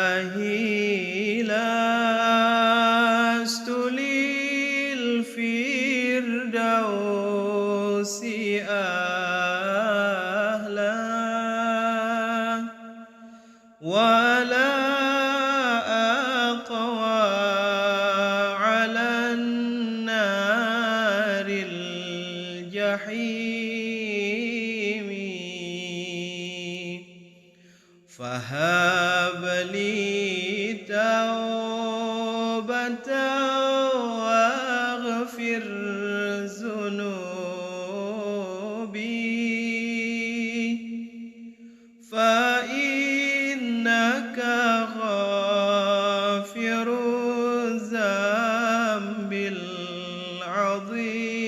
إلهي لست للفردوس أهلا ولا أقوى على النار الجحيم فهب لي توبة واغفر ذنوبي فإنك غافر الذنب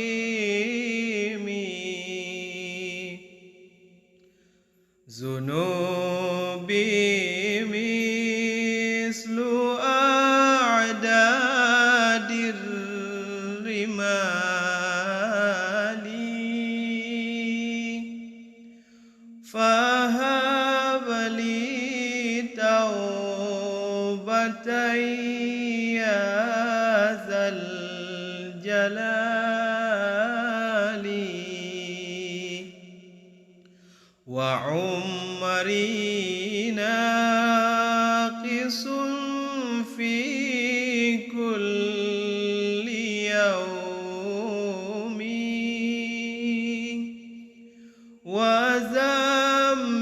العظيم ذنوبي مثل أعداد الرمال فهب لي توبة يا ذا الجلال وعمري ناقص في كل يوم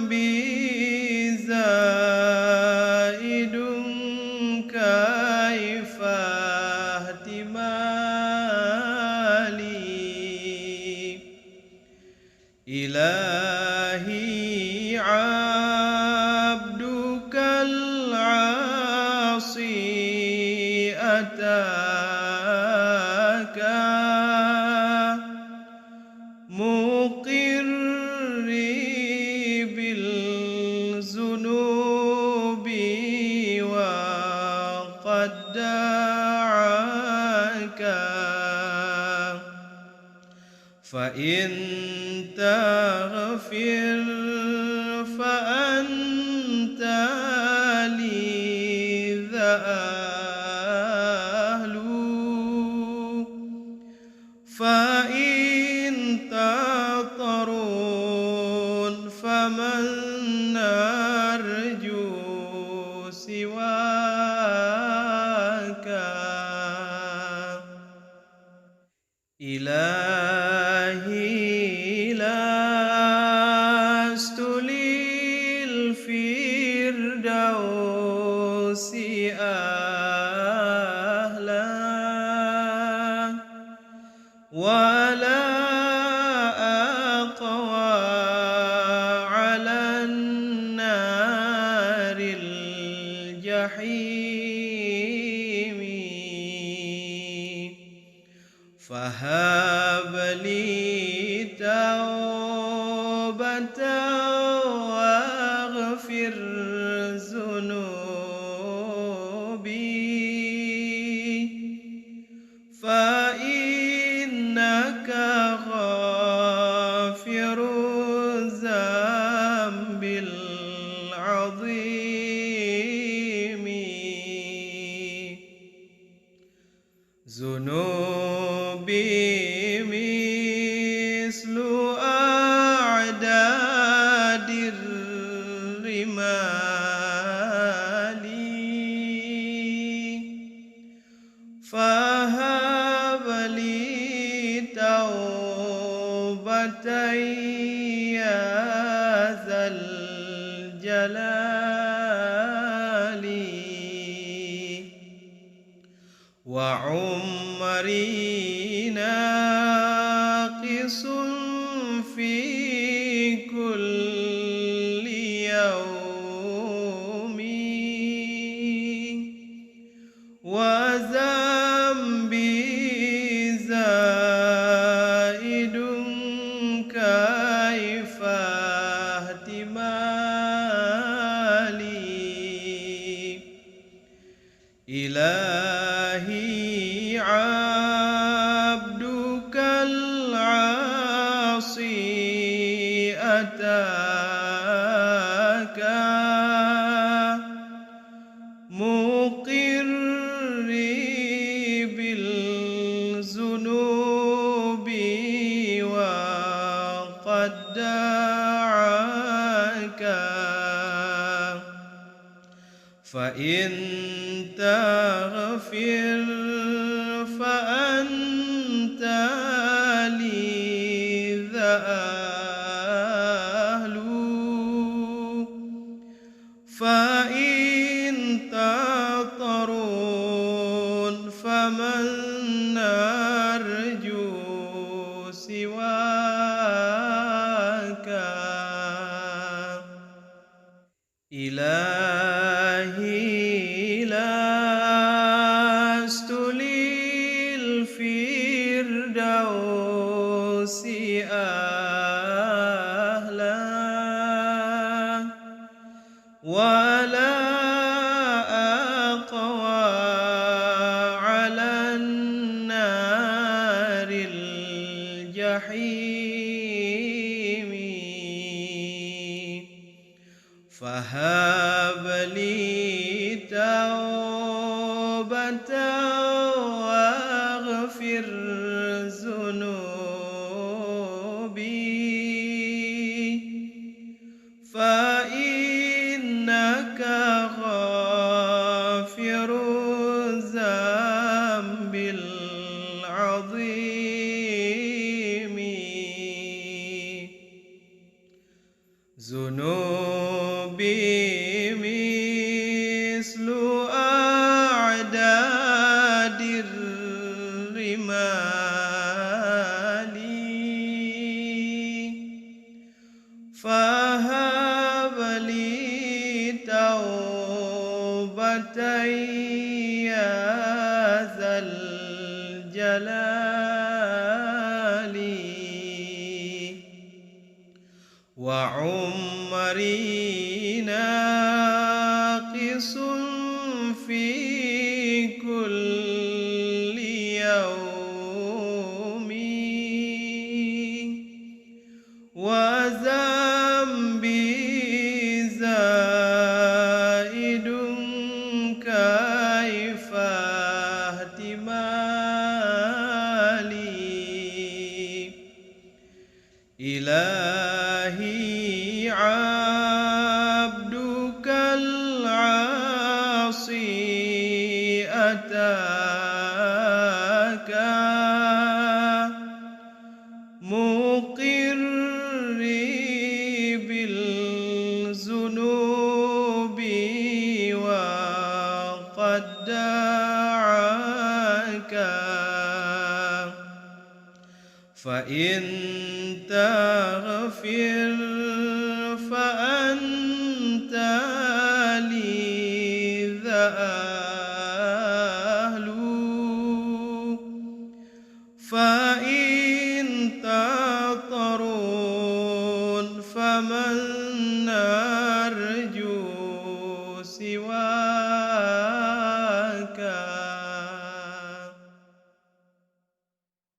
وذنبي زائد كيف احتمالي إلهي عبدك العاصي أتاك مقري بالذنوب وقد دعاك فإن تغفر فأنت لي ذا أهل فإن تطرد فمن نرجو سواك إلهي لست للفردوس أهلا ولا أقوى على النار الجحيم فهب لي توبة واغفر ذنوبي فإنك غافر الذنب العظيم ذنوبي مثل أعداد الرمال فهب لي توبة يا ذا الجلال وعمري ناقص في كل يوم وذنبي زائد كيف احتمالي إلهي فإن تغفر فأنت لي ذا أهل، فإن تطرد فمن نرجو سواك. إلهي لست للفردوس أهلا، ولا أقوى على النار الجحيم. فهب لي توبة واغفر ذنوبي، فإنك غافر الذنب العظيم. ذنوبي مثل أعداد الرمال، فهب لي توبة يا ذا الجلال، وعمري ناقص في كل يوم، وذنبي زائد كيف احتمالي. إلهي عبدك العاصي أتاك، مقري بالذنوب وقد دعاك. فإن تغفر فأنت لي ذا